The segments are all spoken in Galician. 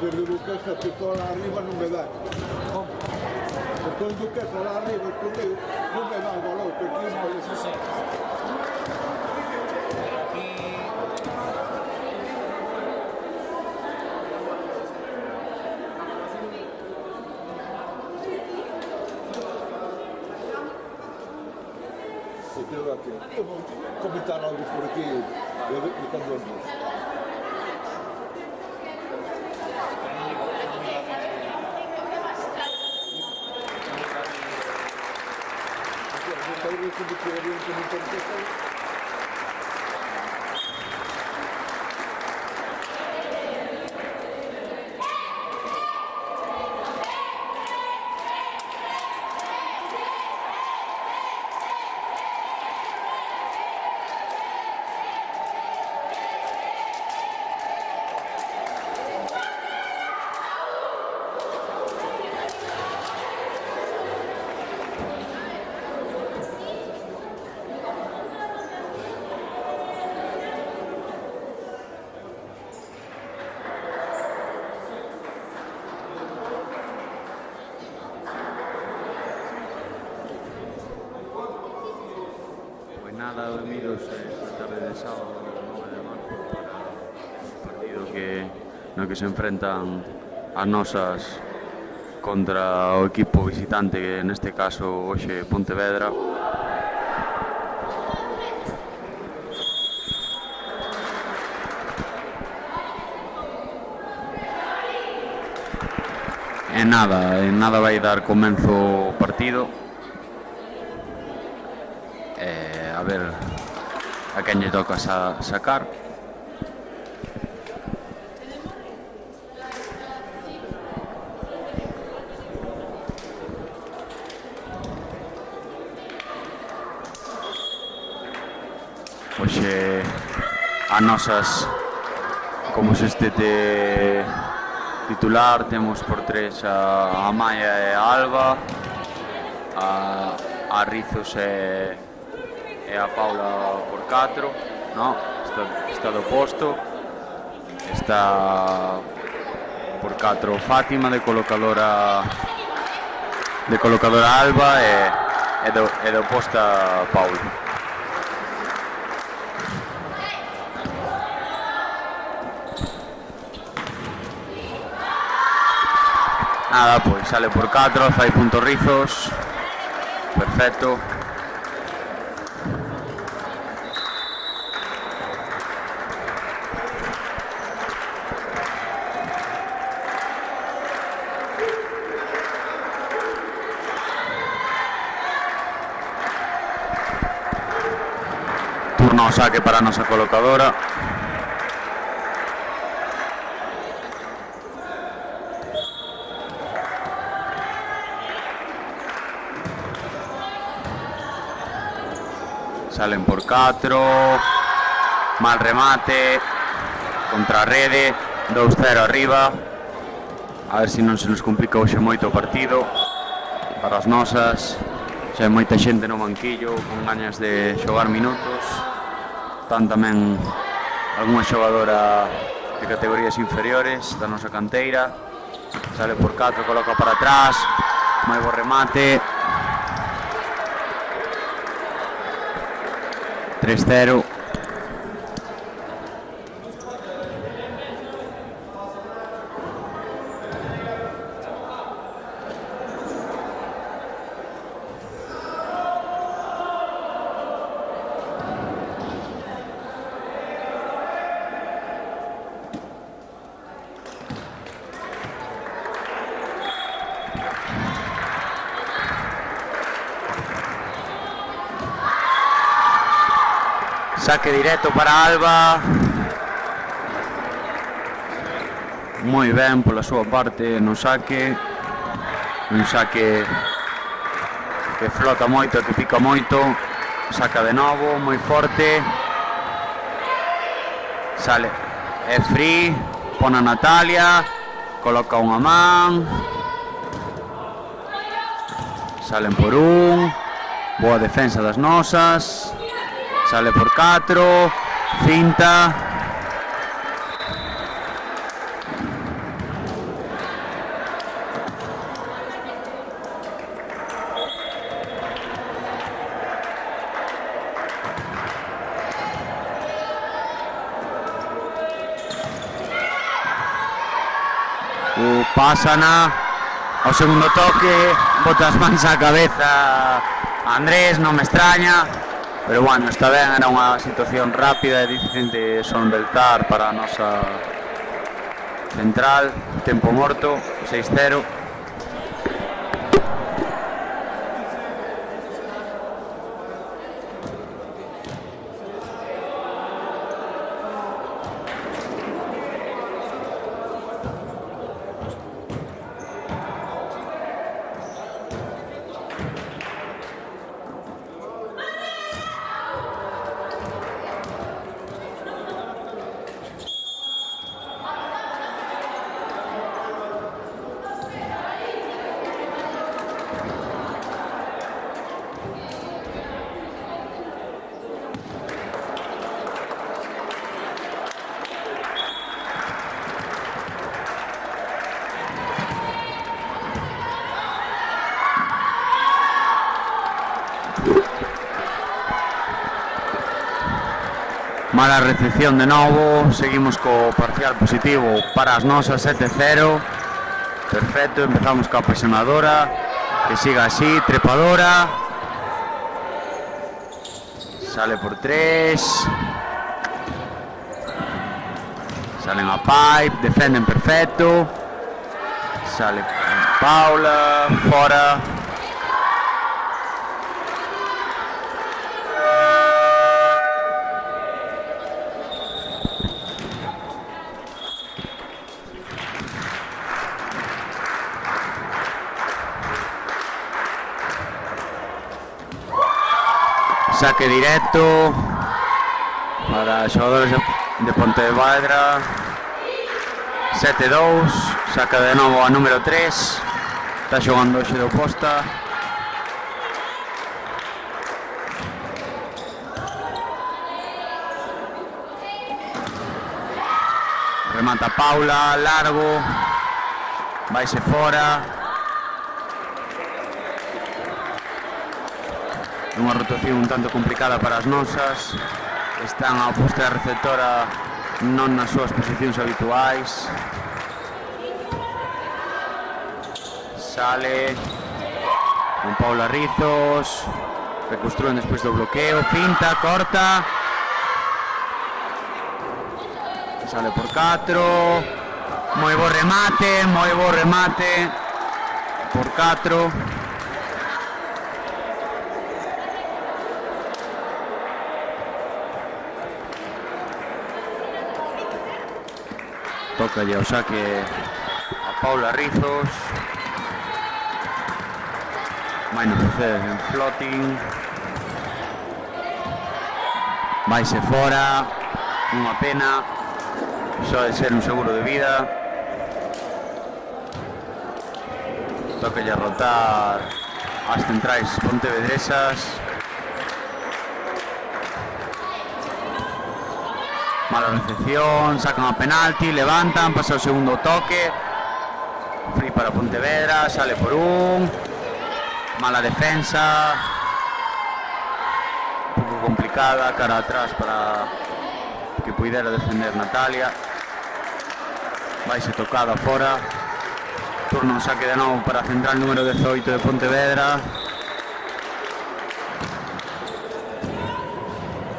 desde Duquesa que toda arriba non me dá. Entón Duquesa lá arriba escondido non me dá o valor, que aquí non me dá. Pero aquí... Eu vou comentar algo por aquí de cando as mãos. Nada, benvidos esta tarde de sábado 9 de marzo para o partido no que se enfrentan as nosas contra o equipo visitante, que neste caso hoxe Pontevedra. En nada vai dar comenzo o partido. A ver a quen lle toca sacar. Hoxe as nosas, como se este titular, temos por tres a Maia e a Alba, a Rizos e a Paula por 4, no, está do posto, está por 4 Fátima de colocadora Alba e do posta Paula. Nada, pois sale por 4, fai punto Rizos, perfecto. Turno ao saque para a nosa colocadora. Salen por 4, mal remate, contra a rede, 2-0 arriba. A ver se non se nos complica hoxe moito o partido para as nosas. Xa hai moita xente no banquillo con gañas de xogar minutos. Están tamén algunha xogadora de categorías inferiores da nosa canteira. Sale por 4, coloca para atrás, moi bo remate. 3-0. Saque directo para Alba. Moi ben pola súa parte no saque. Un saque que flota moito, que pica moito. Saca de novo, moi forte. Sale, é free. Pon a Natalia. Coloca unha man. Salen por un. Boa defensa das nosas. Sale por 4, finta, Asana, ao segundo toque, bota as mans á cabeza Andrés, non me extraña, pero bueno, está ben, era unha situación rápida e difícil de solventar para a nosa central. Tempo morto, 6-0. Mala recepción de novo, seguimos co parcial positivo para as nosas, 7-0. Perfecto, empezamos coa apasionadora, que siga así, trepadora. Sale por 3. Salen a pipe, defenden perfecto. Sale Paula, fora. Saque directo para os xogadores de Pontevedra. 7-2, saca de novo a número 3. Está xogando hoxe de oposta. Remata Paula, largo. Vaise fora. Unha rotación un tanto complicada para as nosas. Están a oposta da receptora non nas súas posicións habituais. Sale con Paula Rizos. Reconstruen despois do bloqueo. Finta, corta. Sale por 4. Moi bo remate. Por 4. Toca ya o saque a Paula Rizos. Vai no procede en floating. Vaise fora. Unha pena. Só de ser un seguro de vida. Toca ya rotar as centrais pontevedresas. Mala recepción, sacan a penalti, levantan, pasa o segundo toque. Free para Pontevedra, sale por 1. Mala defensa. Un pouco complicada, cara atrás para que puidera defender Natalia. Vaise tocada fora. Turno saque de novo para a central número 18 de Pontevedra.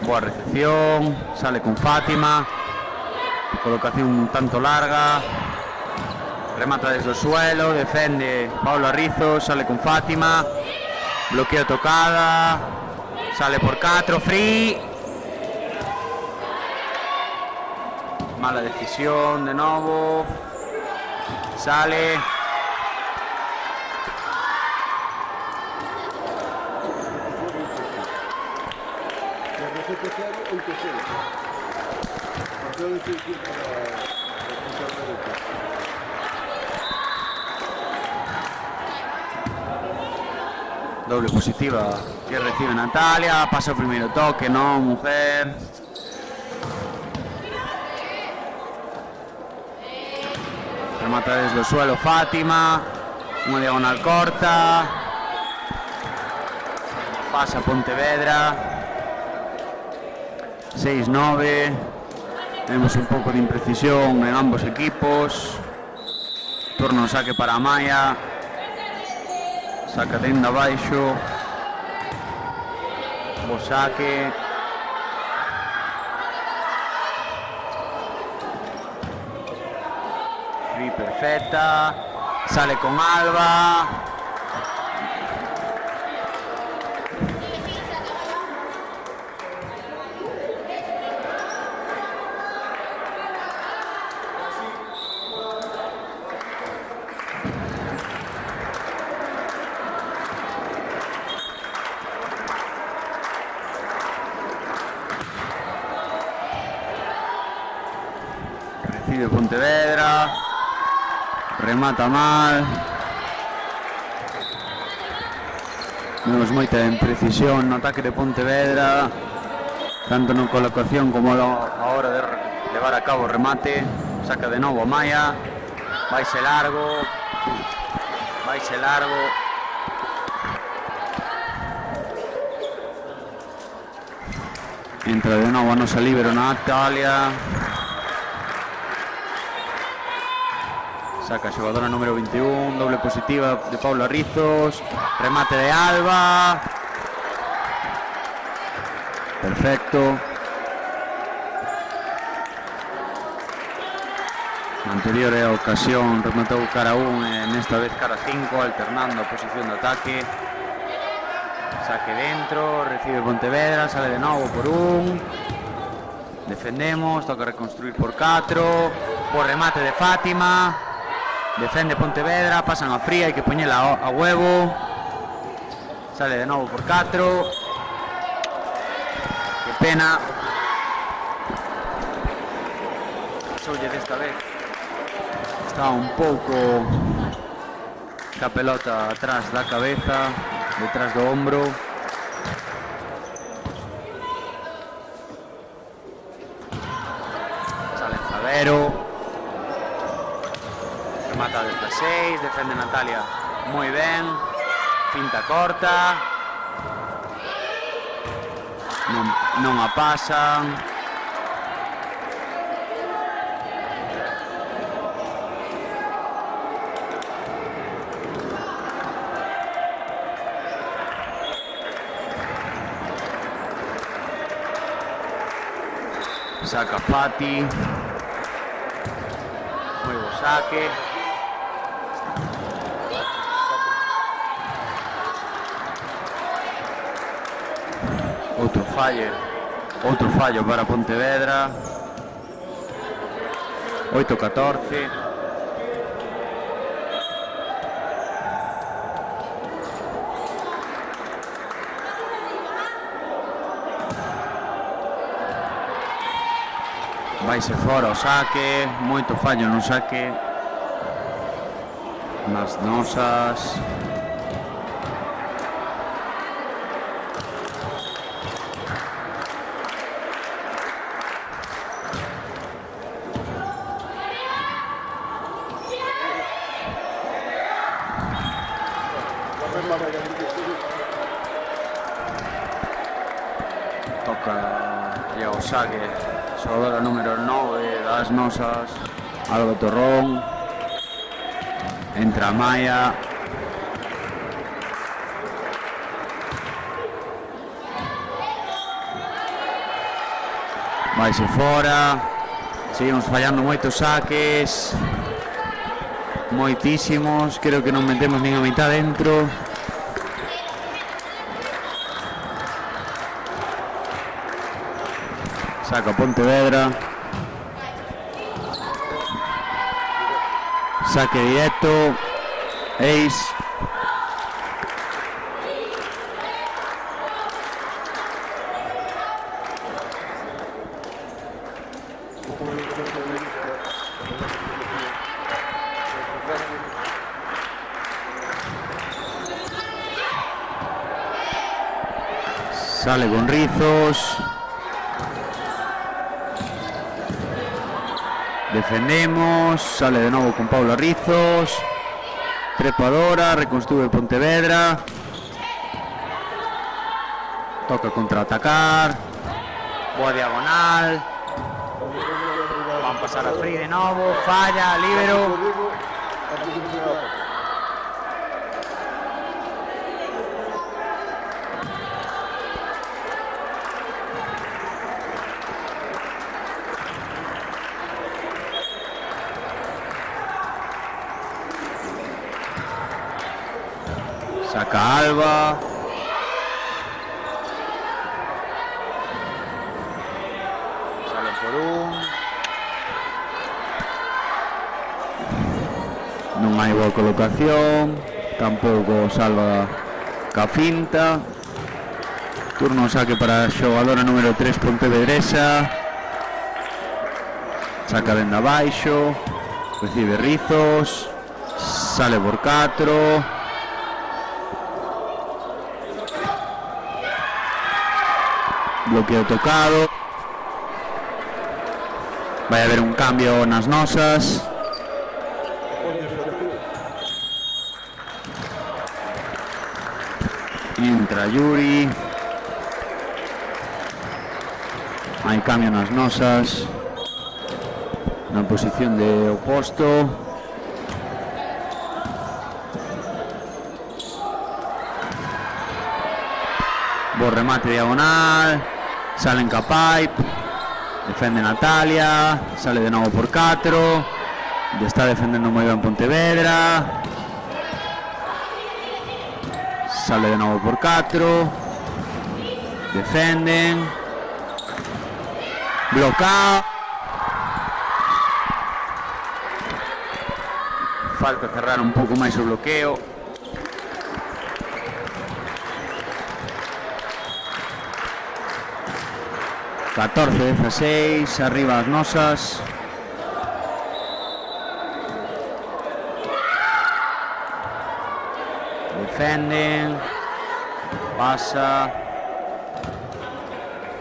Boa recepción, sale con Fátima, colocación un tanto larga, remata desde o suelo, defende Paula Rizos, sale con Fátima, bloqueo tocada, sale por 4, free. Mala decisión de novo, sale. Doble positiva que recibe Natalia, pasa o primeiro toque, non, mujer. Remata desde o suelo Fátima, unha diagonal corta. Pasa Pontevedra. 6-9. Vemos un pouco de imprecisión en ambos equipos. Torno saque para Amaya. Saca dende abaixo. Bo saque. Free perfecta. Sale con Alba. Recibe Pontevedra. Remata mal. Vemos moita imprecisión no ataque de Pontevedra, tanto na colocación como a hora de levar a cabo o remate. Saca de novo a Maya. Vaise largo. Entra de novo a nosa líbero Natalia. Saca a xogadora número 21, doble positiva de Paula Rizos. Remate de Alba. Perfecto. Na anterior ocasión rematou cara 1 e nesta vez cara 5, alternando a posición de ataque. Saque dentro, recibe Pontevedra, sale de novo por 1. Defendemos, toca reconstruir por 4. Por remate de Fátima. Defende Pontevedra, pasan a fría, hai que poñela a huevo. Sale de novo por 4. Que pena. Pasoulle desta vez. Estaba un pouco ca pelota atrás da cabeza, detrás do hombro. Sale Zavero. Remata desde 6, defende Natalia moi ben. Finta corta. Non a pasan. Saca Fati. Moi bo saque. Outro fallo para Pontevedra. 8-14. Vaise fora o saque. Moito fallo no saque nas nosas. Toca ya o saque xogadora número 9 das nosas, Alba Torrón. Entra Maya. Vaise fora. Seguimos fallando moitos saques. Moitísimos. Creo que non metemos nin a mitad dentro. Saca Pontevedra. Saque directo. Ace. Sale con Rizos. Defendemos, sale de novo con Paula Rizos. Trepadora, reconstrúe Pontevedra. Toca contraatacar. Boa diagonal. Van pasar a free de novo. Falla, líbero. Saca Alba. Sale por un. Non hai boa colocación. Tampouco salva ca finta. Turno saque para a xogadora número 3 Pontevedresa. Saca dende abaixo. Recibe Rizos. Sale por 4. Bloqueo tocado. Vai haber un cambio nas nosas. Entra Yuri. Hai cambio nas nosas. Na posición de oposto. Bo remate diagonal. Salen ca pipe. Defende Natalia. Sale de novo por 4. Está defendendo moi ben Pontevedra. Sale de novo por 4. Defenden. Blocao. Falta cerrar un pouco máis o bloqueo. (14-16) arriba as nosas. Defenden. Pasa.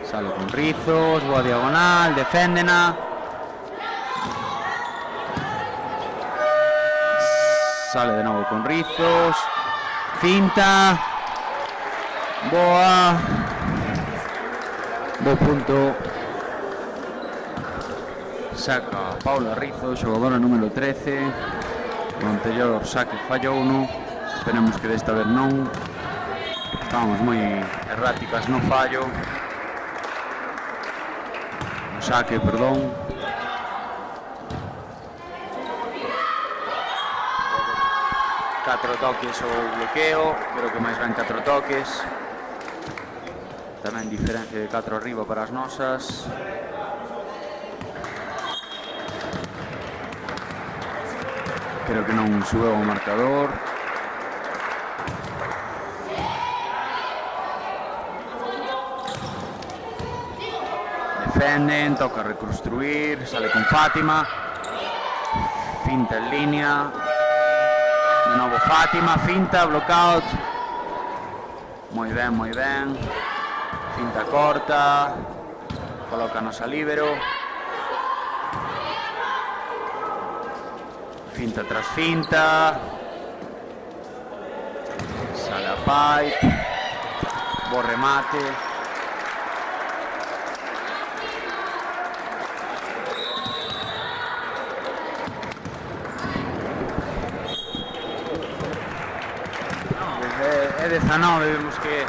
Sale con Rizos. Boa diagonal. Deféndena. Sale de novo con Rizos. Finta. Boa. Bo punto. Saca Paula Rizos, xogadora número 13. O anterior saque fallou uno. Esperemos que desta vez non. Estábamos moi erráticas no fallo. No saque, perdón. Catro toques o bloqueo. Creo que máis ben 4 toques. Tamén diferencia de 4 arriba para as nosas. Creo que non subeu o marcador. Defenden, toca reconstruir, sale con Fátima. Finta en línea. De novo Fátima, finta, blockout. Moi ben, moi ben. Finta corta. Colócanos a líbero. Finta tras finta. Sale a pipe. Bo remate. É 19, vemos que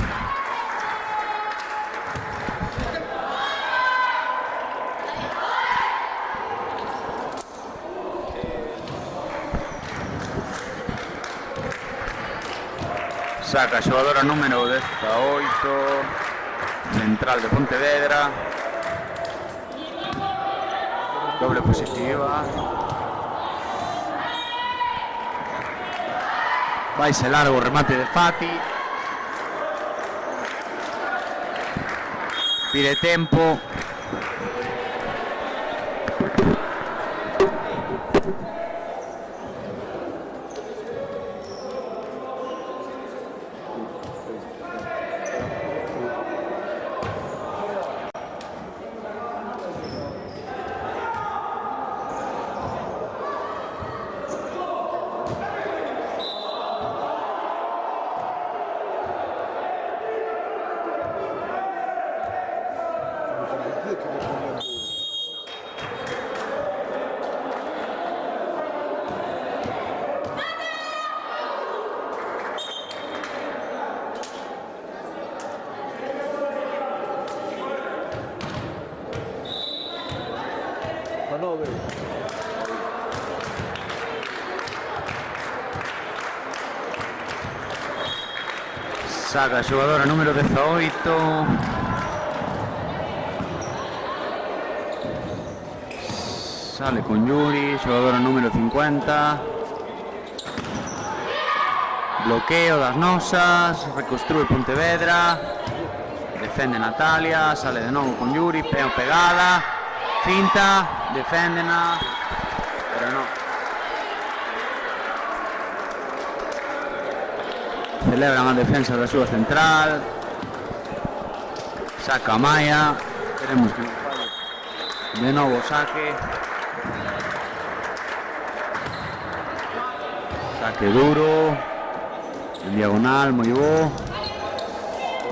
saca a xogadora número 18, central de Pontevedra. Doble positiva. Vaise largo, remate de Fati. Pide tempo. Saca a xogadora número 18. Sale con Yuri, xogadora número 50. Bloqueo das nosas, reconstrúe Pontevedra. Defende Natalia, sale de novo con Yuri, pegada. Finta, deféndena, pero no. Celebran a defensa da súa central. Saca a Maya. Queremos que de novo saque. Saque duro. En diagonal, moi bo.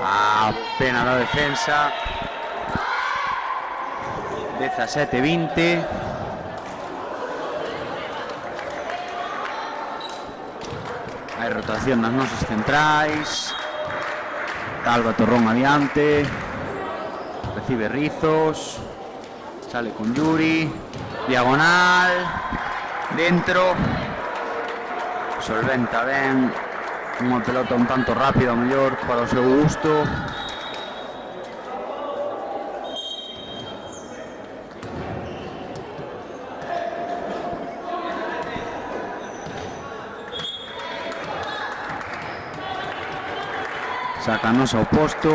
A pena da defensa. 17-20. Hai rotación nas nosas centrais. Talba Torrón adiante. Recibe Rizos. Sale con Yuri. Diagonal. Dentro. Solventa ben. Unha pelota un tanto rápida, mellor, para o seu gusto. Sácanos ao posto.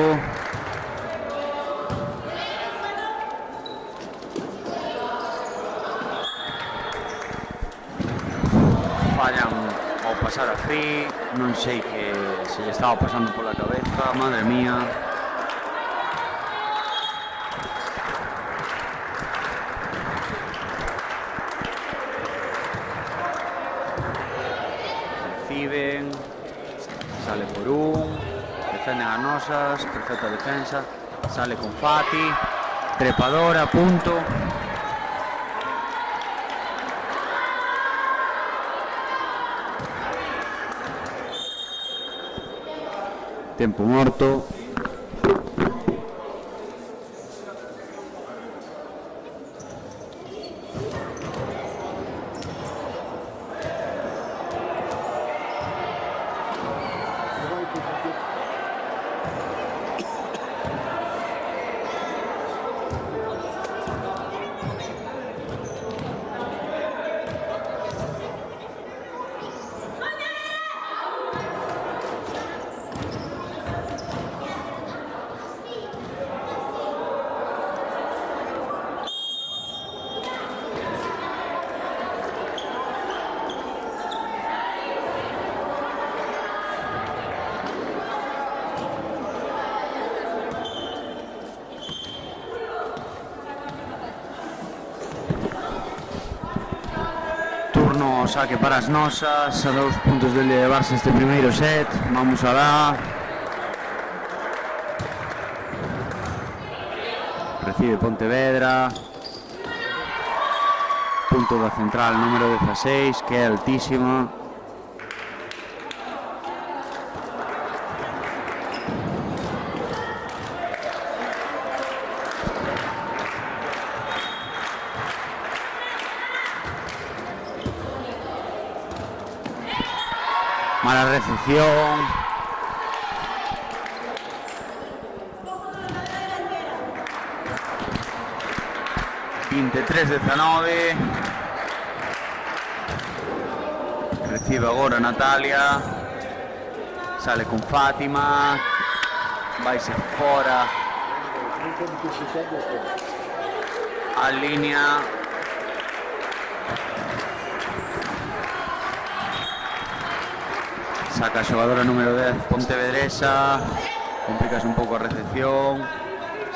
Fallan ao pasar a Free. Non sei que se lle estaba pasando pola cabeza. Madre mía. Reciben. Sale por un. Defenden as nosas, perfecta defensa. Sale con Fati, trepadora, punto. Tempo morto. Turno saque para as nosas, a 2 puntos de levarse este primeiro set. Vamos a dar. Recibe Pontevedra. Punto da central número 16, que é altísima. Mala recepción. (23-19). Recibe agora Natalia. Sale con Fátima. Vaise fora. A línea. Saca a xogadora número 10, Pontevedresa. Complicase un pouco a recepción.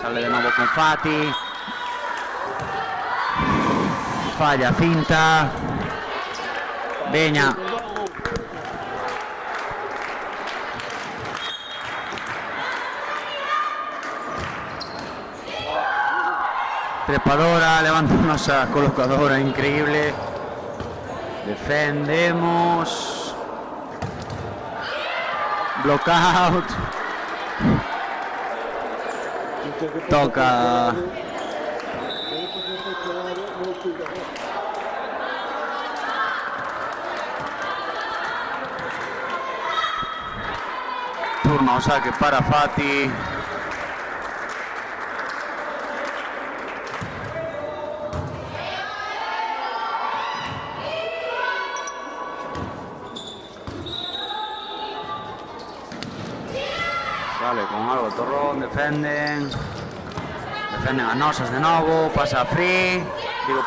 Sale de novo con Fati. Falla cinta. Veña. Trepadora, levantamos a colocadora increíble. Defendemos. Blockout. Toca. Turno ao saque para Fati. Sale con algo Torrón, defenden as nosas de novo, pasa a free,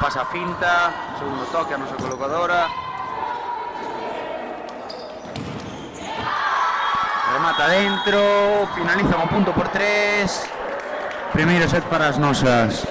pasa a finta, segundo toque a nosa colocadora. Remata dentro, finaliza con punto por 3. Primeiro set para as nosas.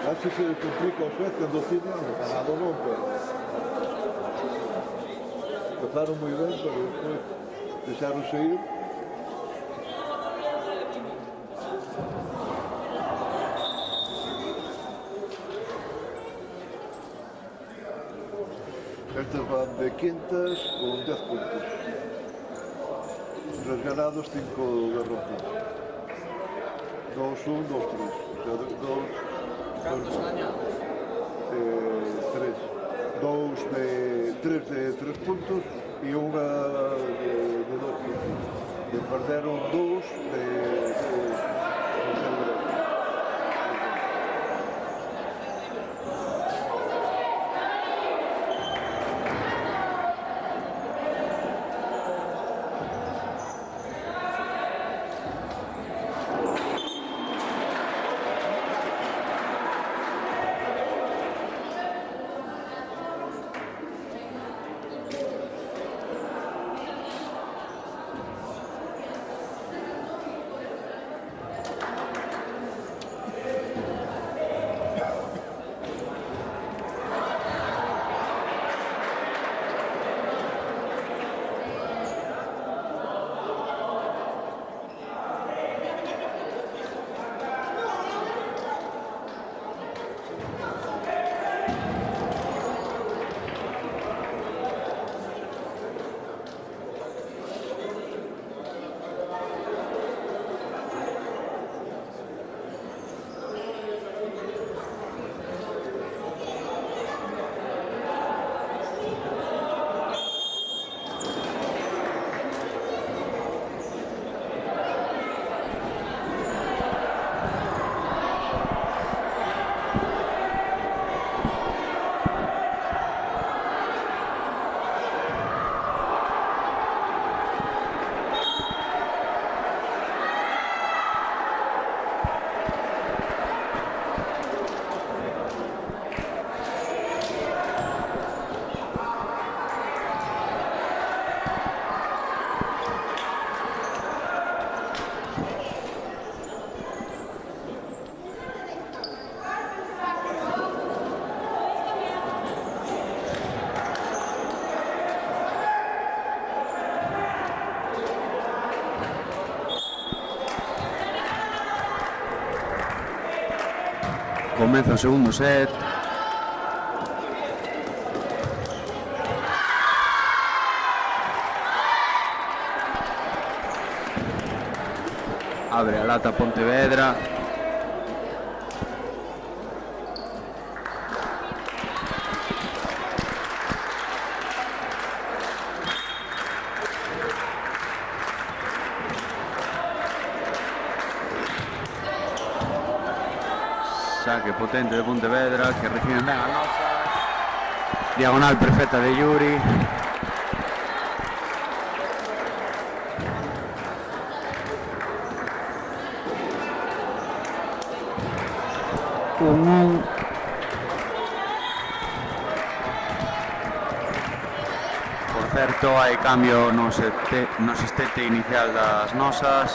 Acho que se complica o set cando final, ganado non, pero empezaron moi ben, pero despois deixaron seguir. Estes van de quintas con 10 puntos. 3 ganados, 5 derrotas. 2-1, 2-3. O sea, 2... ¿Cuántos gañados? 3 de 3 puntos e unha de 2 puntos. E perderon 2 de Comeza o segundo set. Abre a lata Pontevedra. Saque potente de Pontevedra que reciben ben a nosa. Diagonal perfecta de Yuri. Por certo, hai cambio no sextete inicial das nosas,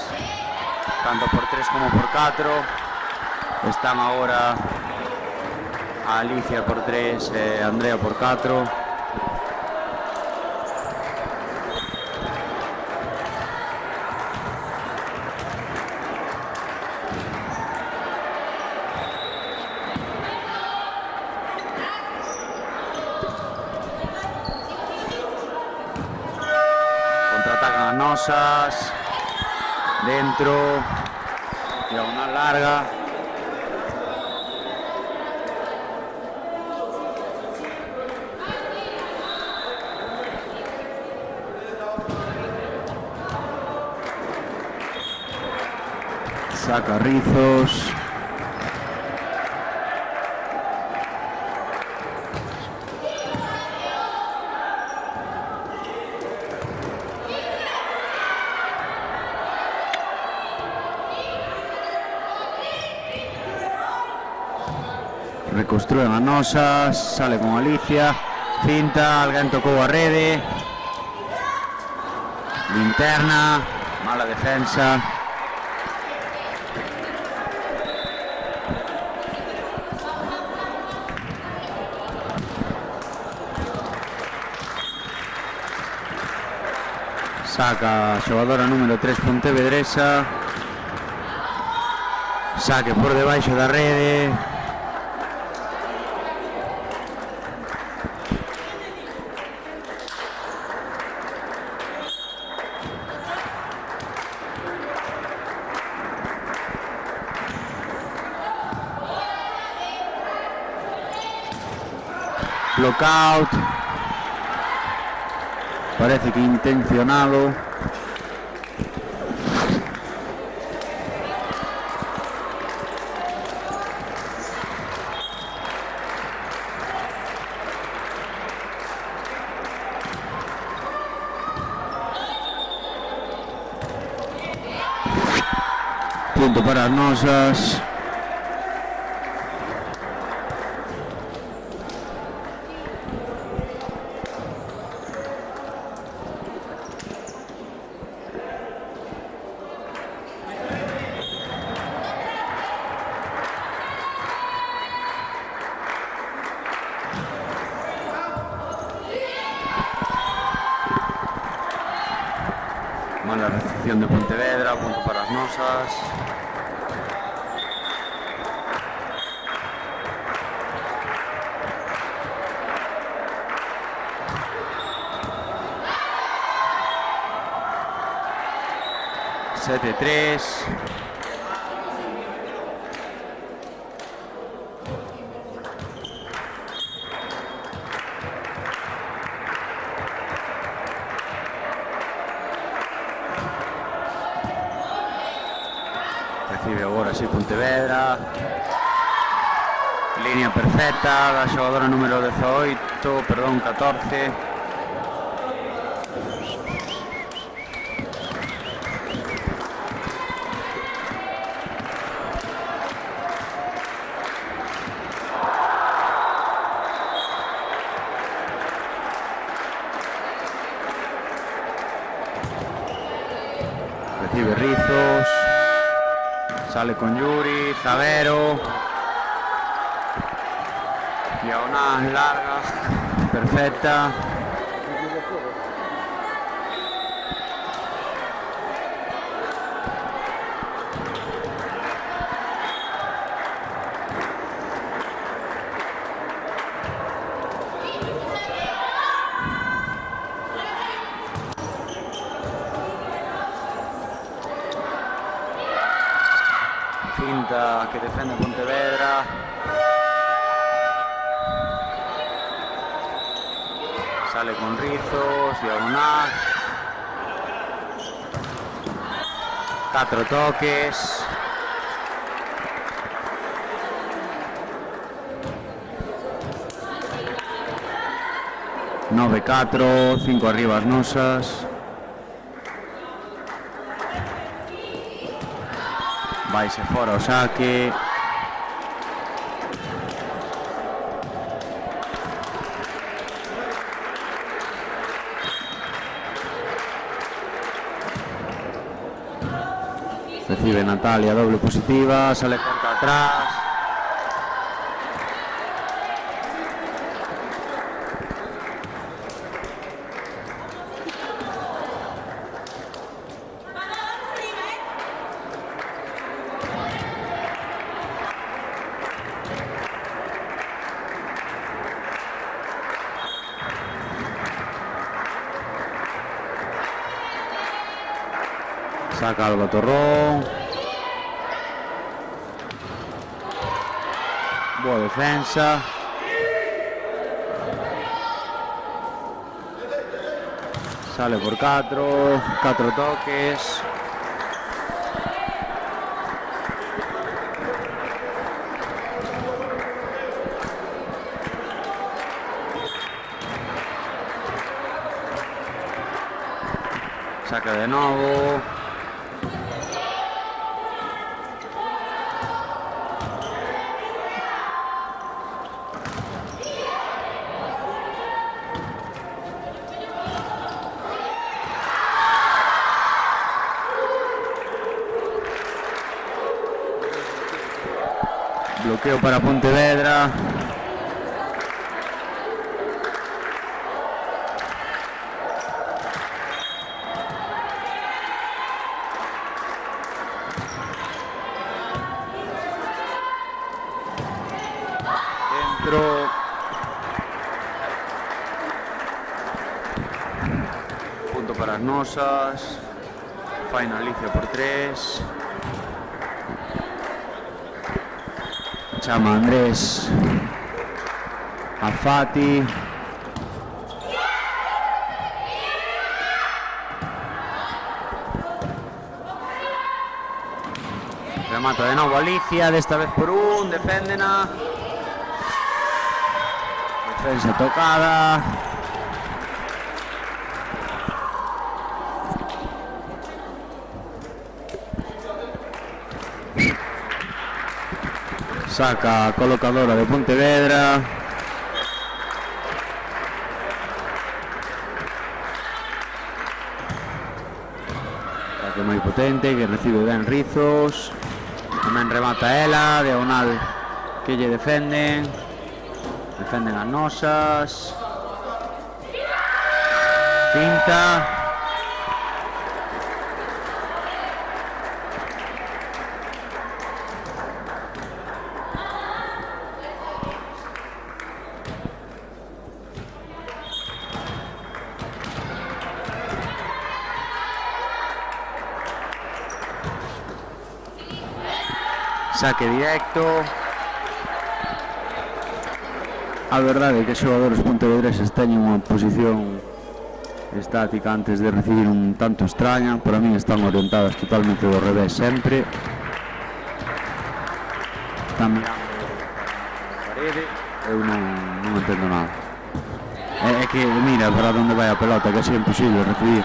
tanto por 3 como por 4. Están agora a Alicia por 3 e Andrea por 4. Contraatacan as nosas. Dentro. Diagonal larga. Saca Rizos. Reconstruen as nosas, sale con Alicia, cinta, alguén tocou a rede, linterna, mala defensa. Saca a xogadora número 3 Pontevedresa, saque por debaixo da rede. Blockout, parece que intencionado. Punto para as nosas. Mala recepción de Pontevedra, punto para as nosas. Sete 3. Recibe agora si Pontevedra. Línea perfecta da xogadora número 18, perdón, 14. Recibe Rizos. Sale con Yuri, Zavero. Diagonal larga, perfecta. Finta que defende Pontevedra. Sale con Rizos, diagonal. 4 toques. Nove 4, 5 arriba as nosas. Vaise fora o saque. Recibe Natalia, doble positiva, sale corta atrás. Saca Alba Torrón. Boa defensa. Sale por 4 toques. Saca de nuevo. Bloqueo para Pontevedra. Dentro. Punto para as nosas. Finalicia por 3. Chama Andrés a Fati. Remata de nuevo Alicia, desta vez por un, deféndena. Defensa tocada. Saca colocadora de Pontevedra. Ataque moi potente que recibe ben Rizos. Tamén remata ela, diagonal que lle defenden. Defenden as nosas. Finta. Saque directo. A verdade é que os xogadores pontevedreses teñen unha posición estática antes de recibir un tanto extraña. Para min están orientadas totalmente do revés sempre. Están mirando a parede. Eu non entendo nada. É que mira para onde vai a pelota, que é imposible recibir.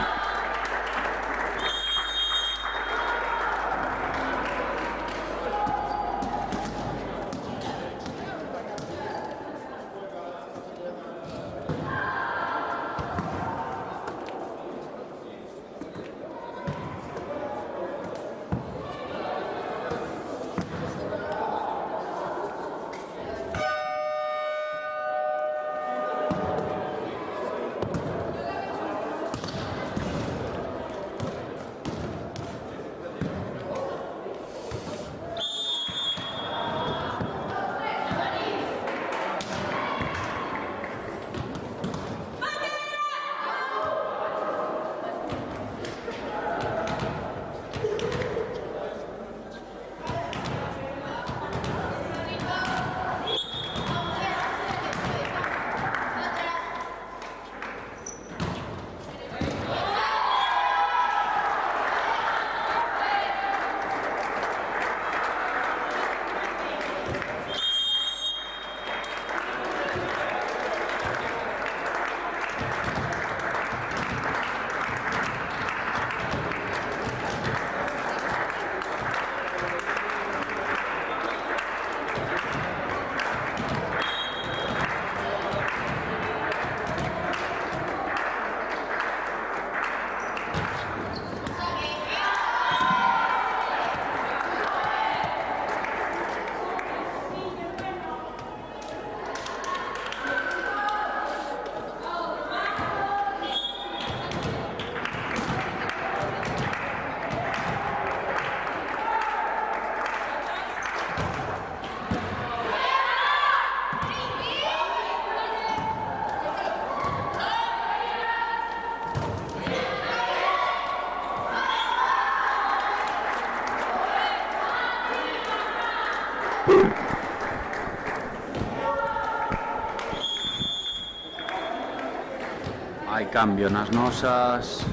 Hai cambio nas nosas.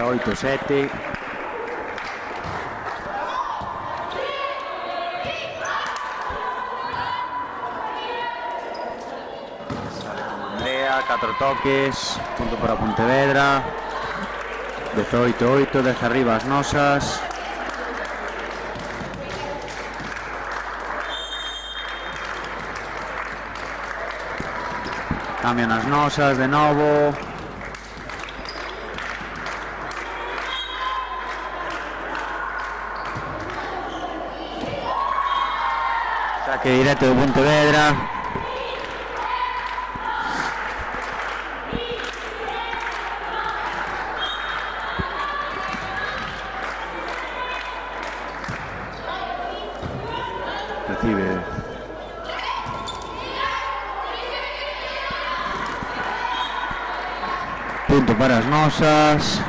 Oito, 7. Sale con Andrea, 4 toques, punto para Pontevedra. 18-8, 10 arriba as nosas. Cambian as nosas de novo. Saque directo de Pontevedra. Recibe. Punto para as nosas.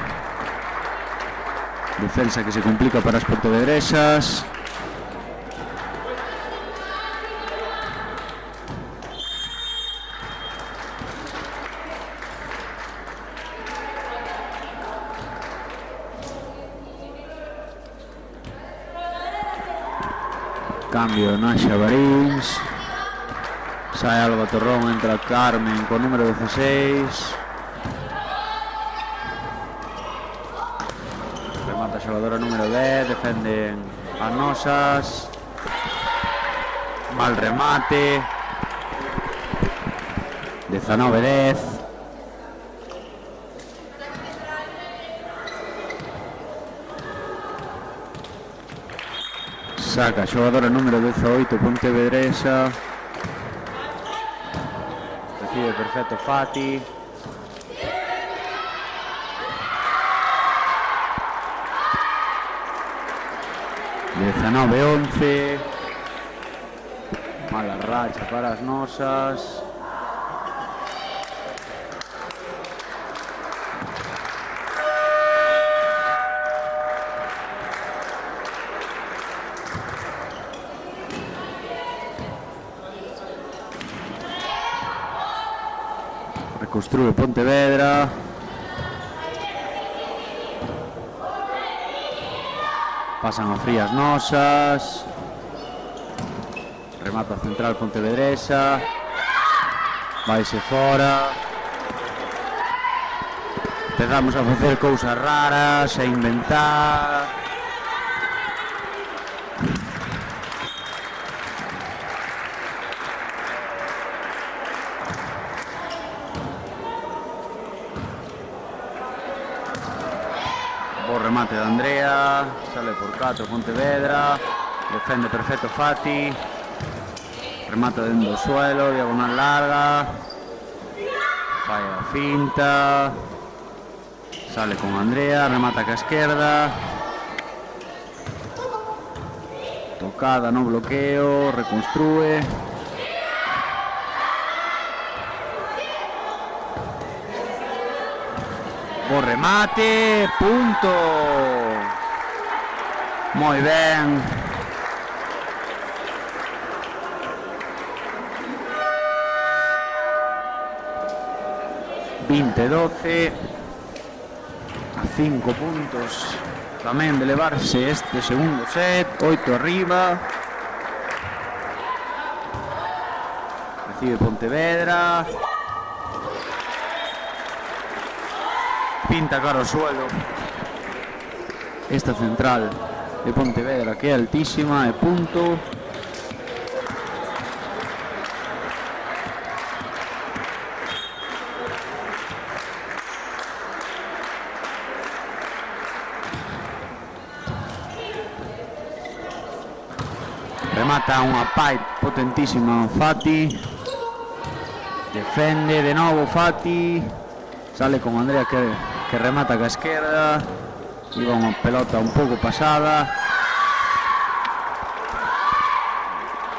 Defensa que se complica para as pontevedresas. Cambio Nasha Barins. Sae Alba Torrón, entra Carmen con número 16. Remata a xogadora número 10, defenden as nosas. Mal remate. 19-10. Saca xogadora número 18 Pontevedresa. Recibe perfecto Fati. (19-11). Mala racha para as nosas. Reconstruye Pontevedra. Pasan a frías nosas. Remata central Pontevedresa. Vaise fora. Empezamos a facer cousas raras, a inventar. Remate de Andrea, sale por 4 Pontevedra, defende perfecto Fati, remata dentro do suelo, diagonal larga, falla a finta, sale con Andrea, remata ca esquerda, tocada no bloqueo, reconstrúe. Bo remate, punto. Moi ben. (20-12). A 5 puntos tamén de levarse este segundo set. 8 arriba. Recibe Pontevedra. Pinta cara ao suelo esta central de Pontevedra, que é altísima, e punto. Remata unha pipe potentísima Fati, defende de novo Fati, sale con Andrea que remata ca esquerda, iba unha pelota un pouco pasada,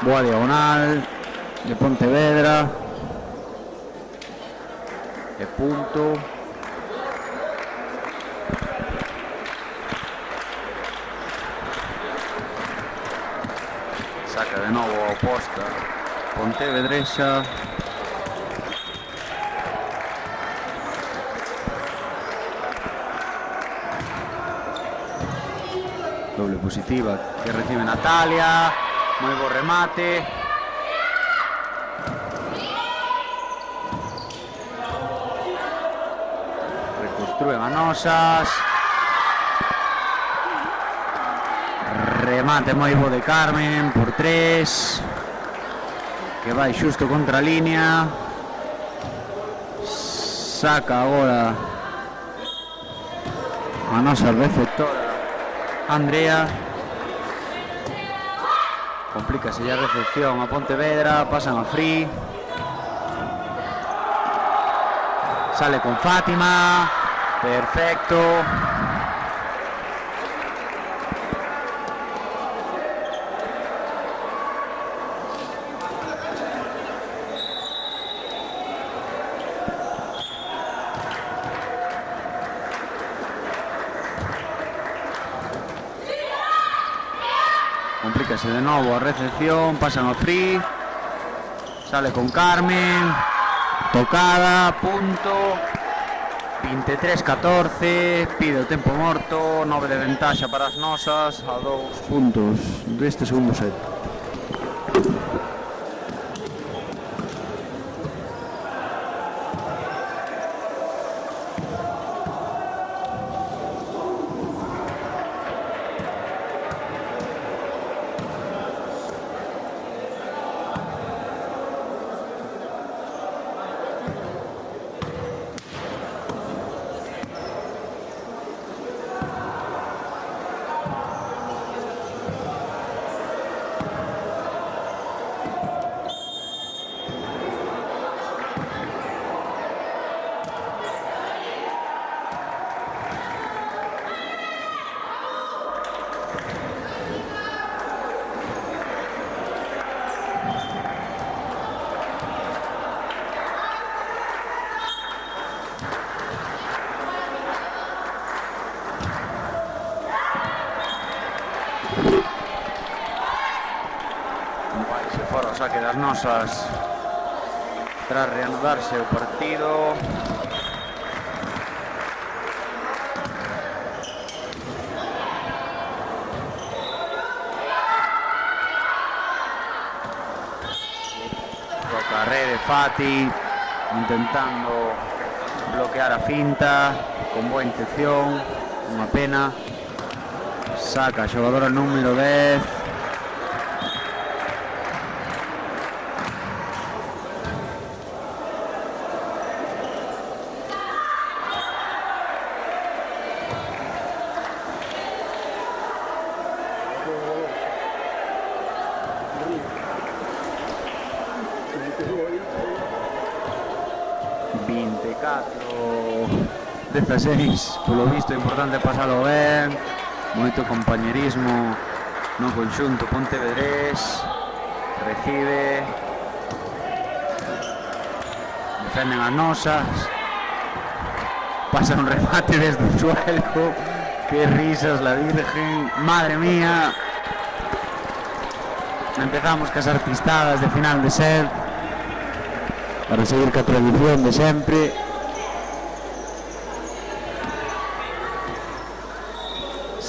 boa diagonal de Pontevedra, e punto. Saca de novo a oposta pontevedresa. Doble positiva que recibe Natalia, moi bo remate. Reconstrúen a Nosas. Remate moi bo de Carmen por 3, que vai xusto contra a línea. Saca agora a nosa receptora Andrea. Complícase a recepción a Pontevedra, pasan a Free. Sale con Fátima, perfecto. Complícase de novo a recepción, pasan a Free. Sale con Carmen, tocada, punto. 23-14, pide o tempo morto, 9 de ventaxa para as Nosas, a 2 puntos deste segundo set. Saque das Nosas tras reanudarse o partido. Toca a rede Fati, intentando bloquear a finta con boa intención, unha pena. Saca a xogadora número 10. Polo visto, importante pasalo ben, moito compañerismo no conxunto pontevedrés. Recibe, defenden as Nosas, pasa un remate desde o suelo. Que risas, la virgen, madre mía. Empezamos cas artistadas de final de set para seguir ca tradición de sempre.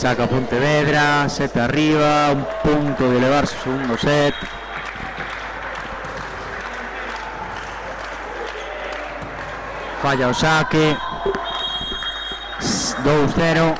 Saca Pontevedra, 7 arriba, un punto de elevarse o segundo set. Falla o saque, 2-0.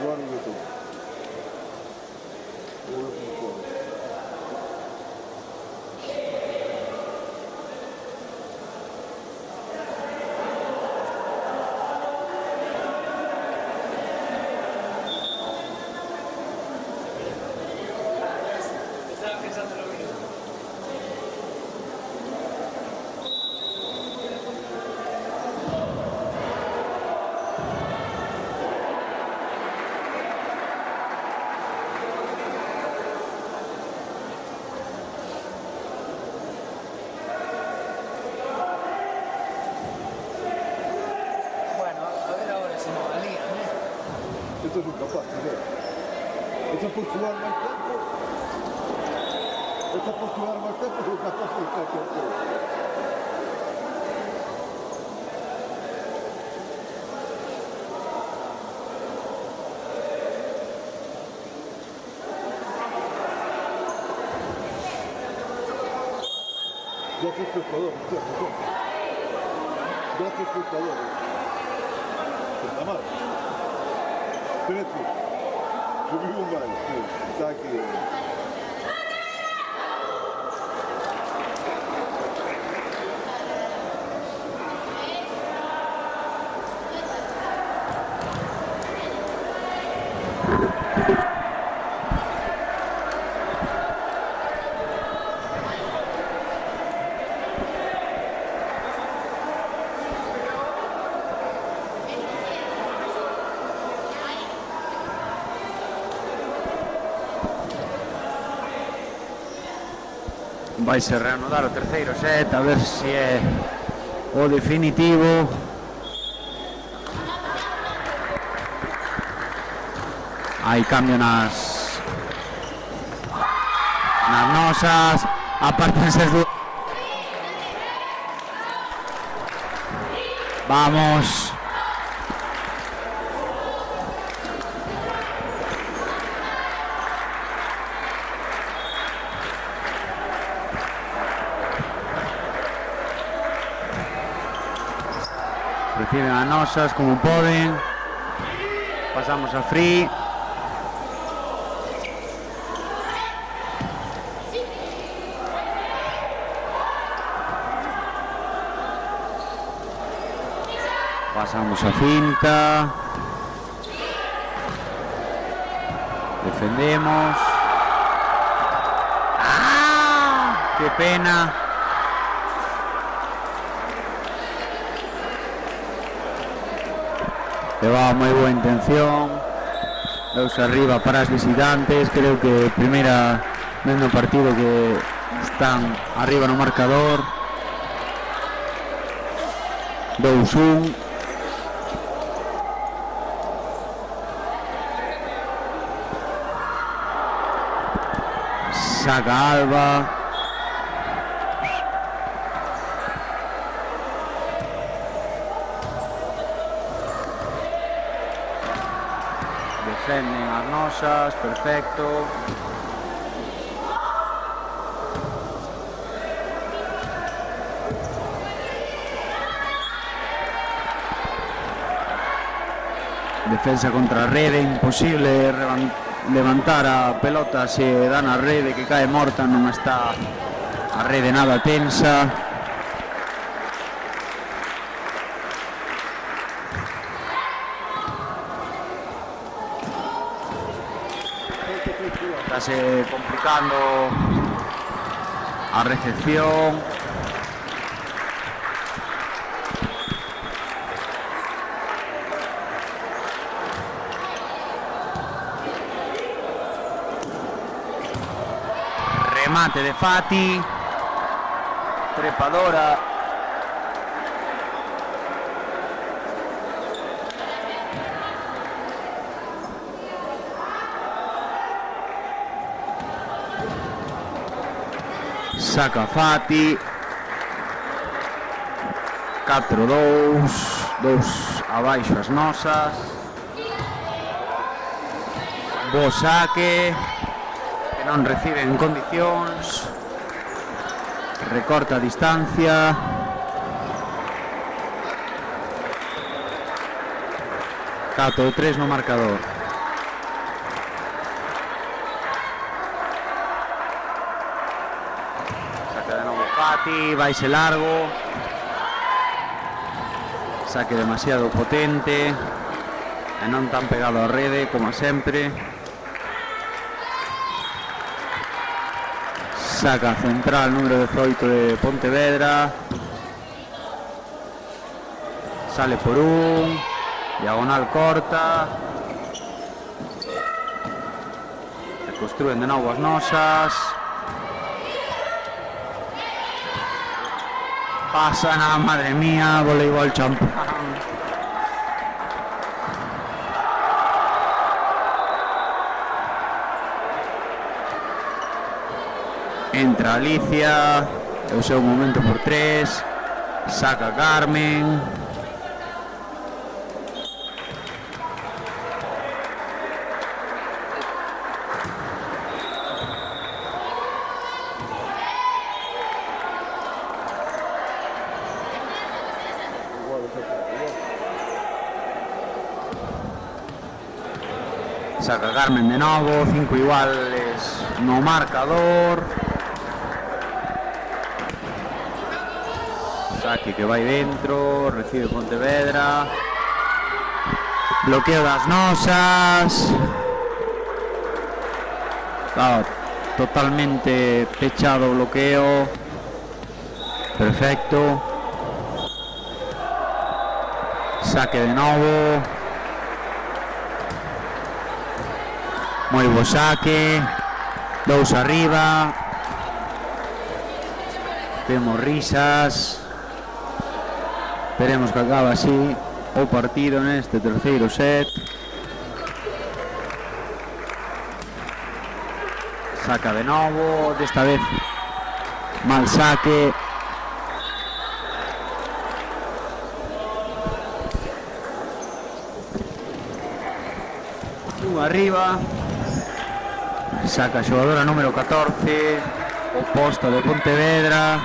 puntuaron de todo. Houve puntuaron. Esto son capaces, ¿no? Esta por jugar más tiempo. Esta por jugar más tiempo son capaces de estar tiempo. Ya soy espectador, ¿no? 12 espectadores. Está mal. 13. Subiu un mal, sí. Está aquí. Vai se reanudar o terceiro set, a ver se é o definitivo. Hai cambio nas nosas, apártense as dúas. Vamos. Reciben as nosas como poden. Pasamos a free. Pasamos a finta. Defendemos. ¡Ah! ¡Qué pena! Llevaba muy buena intención. 2 arriba para os visitantes. Creo que primeira vez no partido que están arriba no marcador. 2-1. Saca Alba. Defenden as nosas, perfecto. Defensa contra a rede, imposible levantar a pelota se dan a rede que cae morta, non está a rede nada tensa. Estáse complicando a recepción. Remate de Fati, trepadora. Saca Fati. 4-2, 2 abaixo as nosas. Bo saque. Que non reciben condicións. Recorta a distancia. Cato 3 no marcador. Fati, vaise largo. Saque demasiado potente e non tan pegado á rede como sempre. Saca central número 18 de Pontevedra. Sale por un, diagonal corta. Se construen de novo as nosas. Pasan a, madre mía, voleibol champán. Entra Alicia, é o seu momento por 3, saca Carmen. Saca Carmen de novo, 5 iguales no marcador. Saque que vai dentro, recibe Pontevedra. Bloqueo das nosas. Está totalmente pechado o bloqueo. Perfecto. Saque de novo. Moi bo saque. 2 arriba. Temos risas. Esperemos que acabe así o partido neste terceiro set. Saca de novo, desta vez mal saque. Un arriba. Saca a xogadora número 14, oposto de Pontevedra.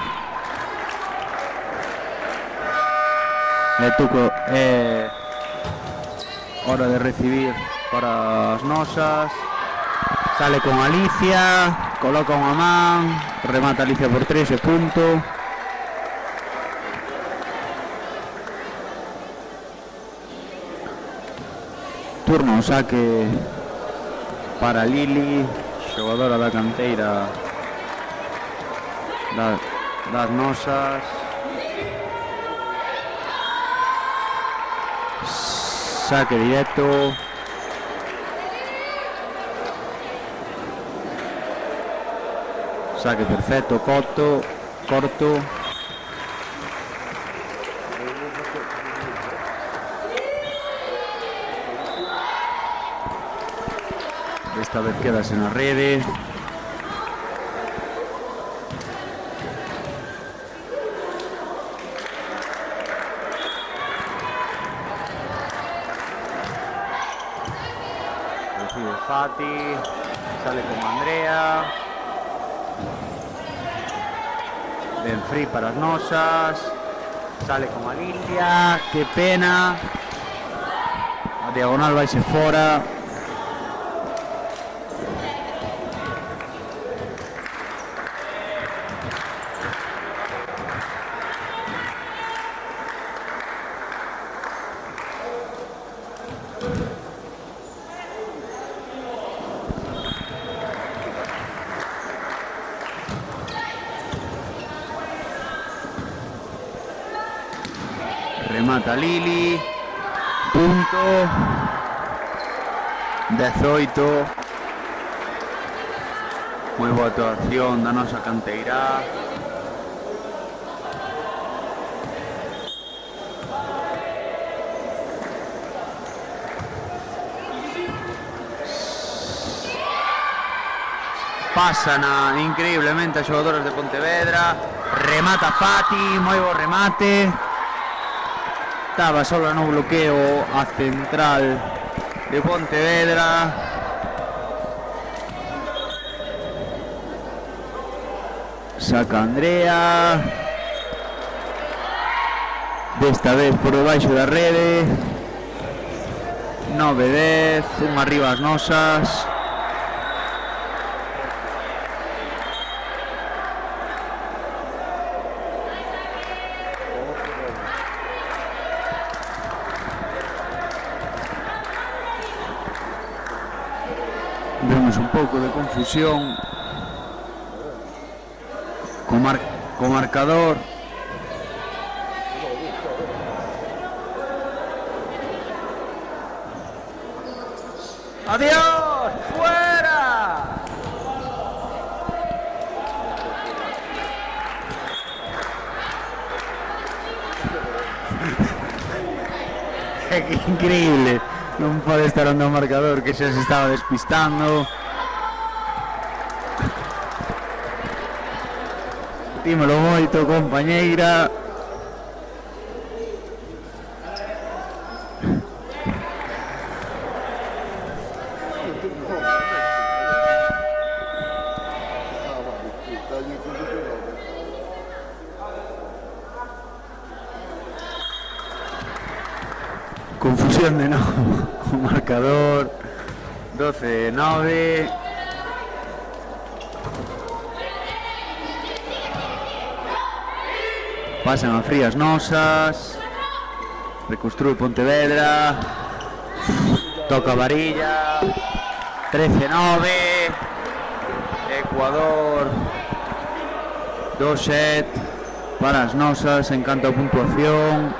Tuco, hora de recibir para as nosas. Sale con Alicia, coloca unha man, remata Alicia por 3 e punto. Turno saque para Lili, xogadora da canteira das nosas. Saque directo. Saque perfecto, corto. Esta vez quedas en la rede. Fati, sale con Andrea. Ben free para as nosas. Sale con Alicia, que pena. A diagonal vaise fora. Remata Lili, punto, 18, moi boa actuación da nosa canteira. Pasan increíblemente a xogadores de Pontevedra, remata Fati, moi bo remate. Estaba solo no bloqueo a central de Pontevedra. Saca Andrea. Desta vez por debaixo da rede. 9-10, un arriba as nosas. Vemos un pouco de confusión co marcador. ¡Adiós! ¡Fuera! ¡Qué increíble! Non pode estar onde o marcador, que xa se estaba despistando. Dímelo moito, compañeira. Confusión de novo. O marcador 12-9. Pasan a Frías Nosas. Reconstrúe Pontevedra. Toca Varilla. 13-9. Ecuador 2-7 para as Nosas en canto a puntuación.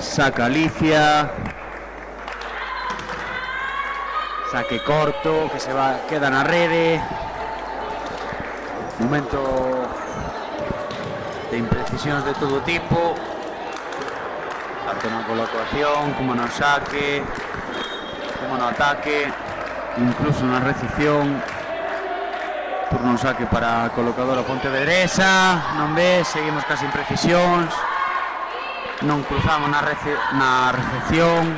Saca Alicia. Saque corto que se va, queda na rede. Momento de imprecisións de todo tipo, tanto na colocación como no saque, como no ataque, incluso na recepción. Por un saque para a colocadora pontevedresa, non ve, seguimos cas imprecisións, non cruzamos na recepción.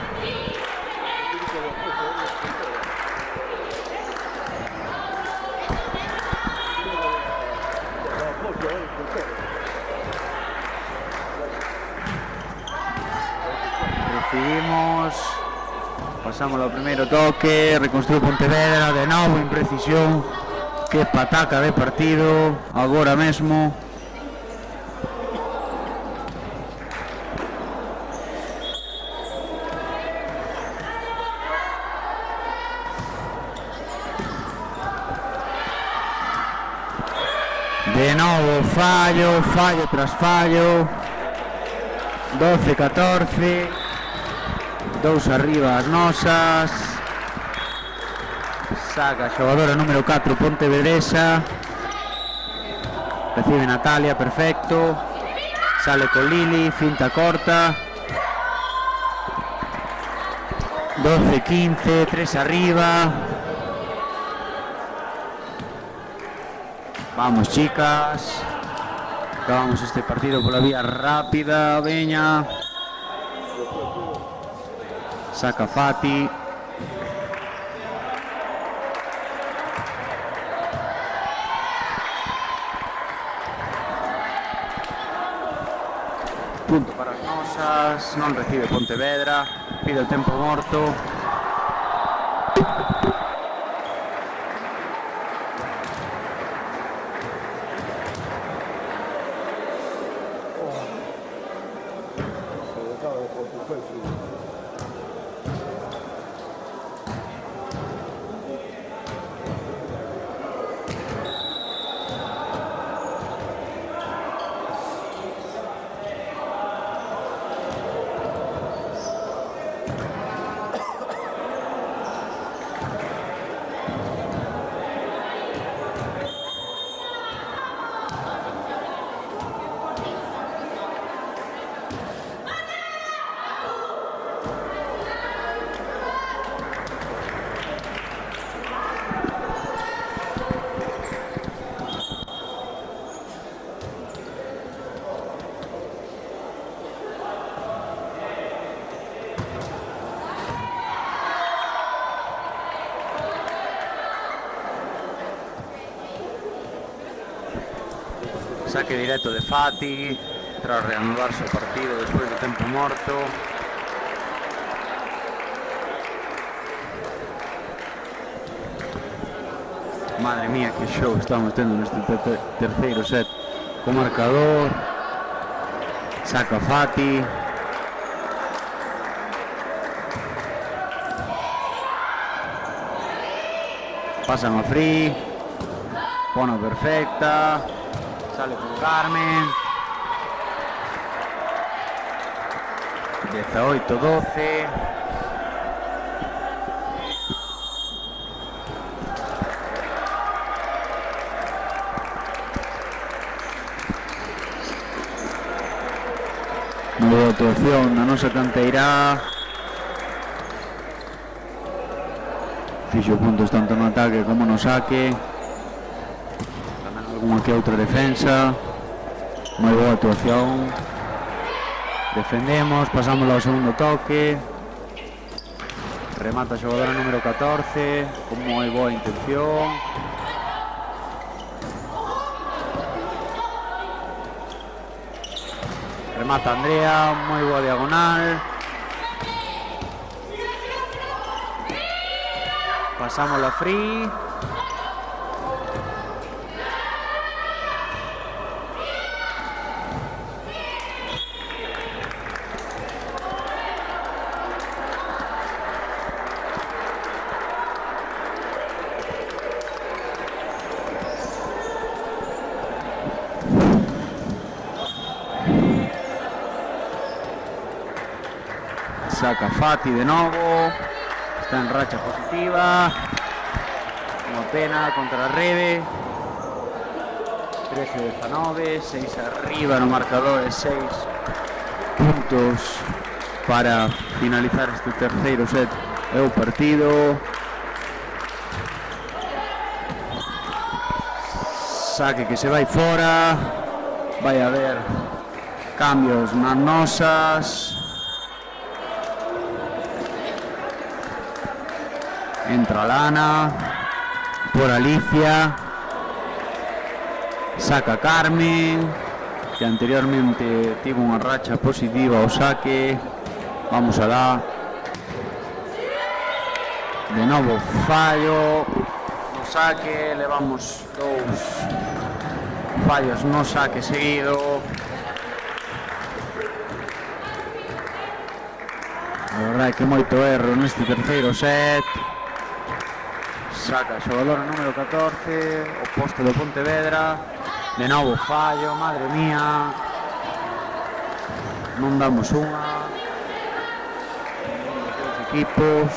Recibimos, pasamos ao primeiro toque, reconstrúe Pontevedra, de novo imprecisión, que pataca de partido, agora mesmo. De novo fallo, fallo tras fallo. 12-14. 2 arriba as Nosas. Saca a xogadora número 4 Pontevedresa. Recibe Natalia, perfecto. Sale con Lili, finta corta. 12-15, 3 arriba. Vamos, chicas. Acabamos este partido pola vía rápida, veña. Saca Fati. Punto para as Nosas, non recibe Pontevedra, pide o tempo morto. Saque directo de Fati tras reanudarse o partido despois do tempo morto. Madre mía, que show estamos tendo neste terceiro set co marcador. Saca Fati. pasan a Free, Pono perfecta, sale con Carmen, 18-12. Boa actuación na nosa canteira. Fixo puntos tanto no ataque como no saque. Tamén algunha que outra defensa. Moi boa actuación. Defendemos, pasamos ao segundo toque. Remata a xogadora número 14 con moi boa intención. Remata Andrea, moi boa diagonal. Pasamos a Free. Saca Fati de novo, está en racha positiva, unha pena contra a rede. 13-19, 6 arriba no marcador e 6 puntos para finalizar este terceiro set e o partido. Saque que se vai fora, vai haber cambios nas nosas. Entra Lana por Alicia, saca Carmen, que anteriormente tivo unha racha positiva ao saque. Vamos alá. De novo fallo no saque, levamos 2 fallos no saque seguido. A verdade é que moito erro neste terceiro set. Saca a xogadora número 14, o poste do Pontevedra. De novo fallo, madre mía. Non damos unha. Os equipos.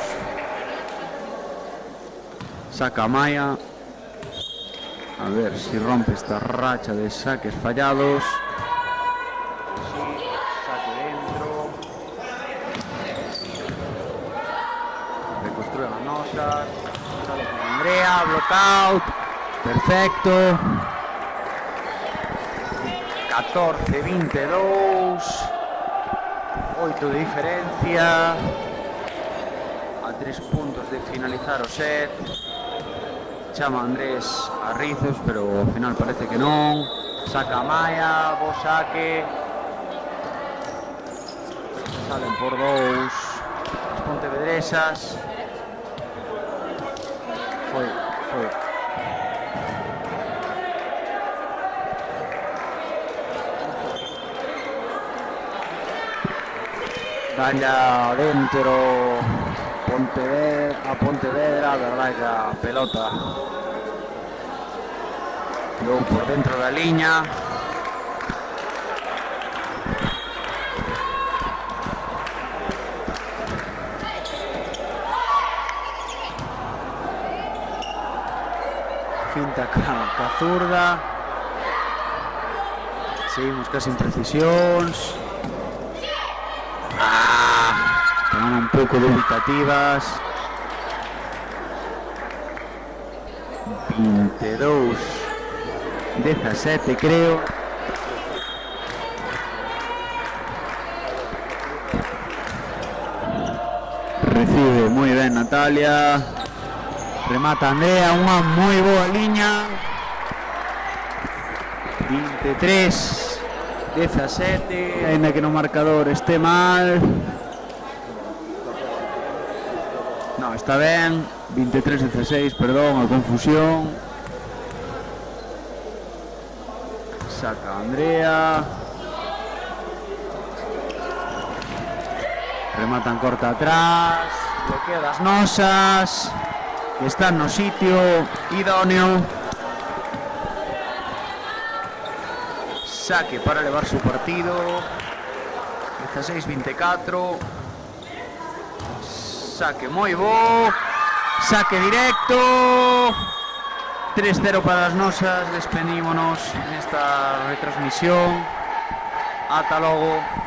Saca a Maia. A ver si rompe esta racha de saques fallados. Sí, saque dentro. Reconstruye las nosas. Sale con Andrea, blockout, perfecto. 14-22, 8 de diferencia, a 3 puntos de finalizar o set. Chama Andrés a Rizos, pero ao final parece que non. Saca a Maia, bo saque. Salen por 2 as pontevedresas. Foi. Daña dentro a Pontevedra, a verdade que a pelota quedou por dentro da liña. Finta ca zurda. Seguimos casi imprecisións. Quedan un pouco dubitativas. 22-17 creo. Recibe moi ben Natalia. Remata Andrea, unha moi boa liña. 23-17, aínda que no marcador este mal. No, está ben. 23-16, perdón, a confusión. Saca Andrea. Rematan corta atrás. Bloqueo das nosas. que están no sitio idóneo. Saque para elevar su partido. 16-24. Saque moi bo. Saque directo. 3-0 para as nosas. Despedímonos nesta retransmisión. Ata logo.